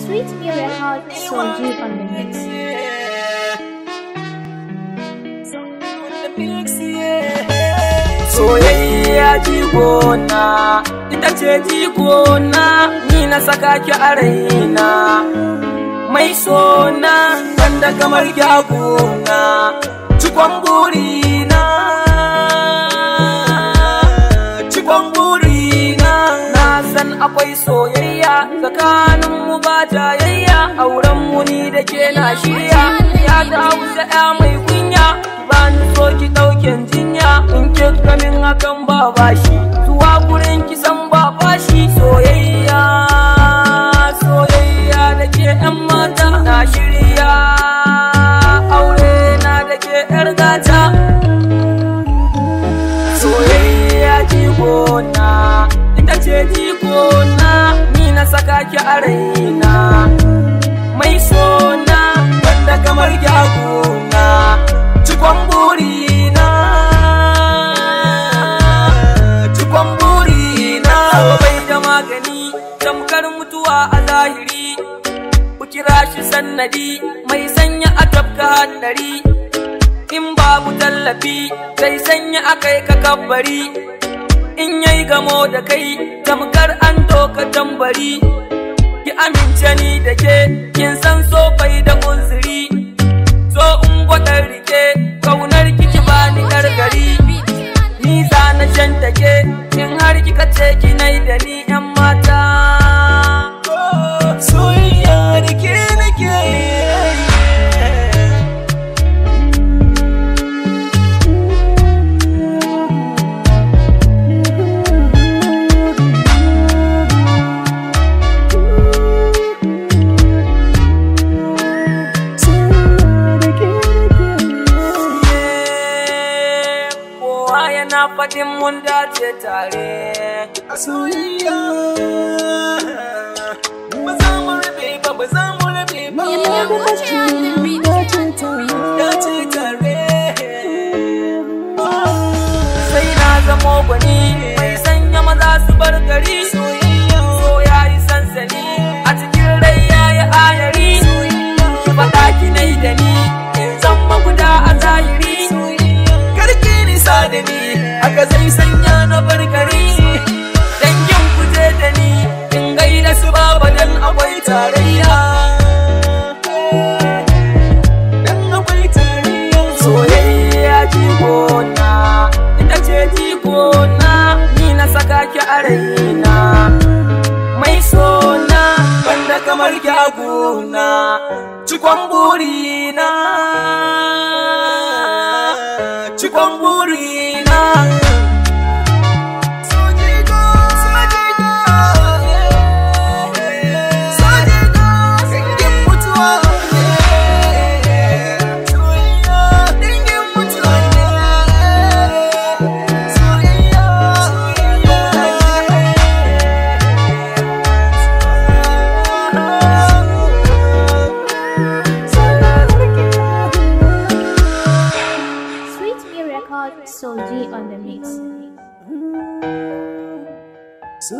Sweet Me Record Soji on the mix. Soyayya jigona, ita ce jigona, ni na saka ki a raina. Mai sona, wanda kamar gyagona, cikon burina, cikon burina. Na san akwai soyayya tsakaninmu ba jayayya, aurenmu ni da ke na shirya. Ya ta wuce ya mai kunya, ba ni so ki ɗauken jinya. In kika min hakan ba bashi, zuwa gurin kisan ba bashi. Soyayya, soyayya da ke ƴan mata na shirya, aure na da ke ƴar gata. Soyayya jigona, ita ce jigona, ni na saka ki a raina. Mai sona, wanda kamar gyagona, cikon burina, cikon burina. Bai da magani, tamkar mutuwa a zahiri, ku kira shi sannadi, mai sanya a tafka haddari. In babu tallafi, zai sanya akai ka kabbari. In yayi gamo da kai, tamkar an doka tambari. Ki amince ni da ke, kin san so bai da uzuri. So in gwadar rike, kaunar kiki bani gargari. Ni za na shanta ke, in har kika ce ki nai da ni ƴan mata. Soyayya da ke nake. Na faɗin mun dace tare a soyayya, ba za mu rabe ba, ba za mu rabe ba. Dace tare, sai na zamo gwani mai sanya maza su bar gari. Soyayya so ya yi sansani a cikin rai ya yi ayari. Ki faɗa ki nai da ni in zama guda a zahiri. Karki nisa da ni haka zai sanya na bar gari. Dangin kuje da ni in gaida su baba dan akwai tarayya, dan akwai tarayya. Soyayya jigona, ita ce jigona, ni na saka ki a raina. Mai sona, wanda kamar gyagona, cikon burina, cikon burina. Soji on the mix. So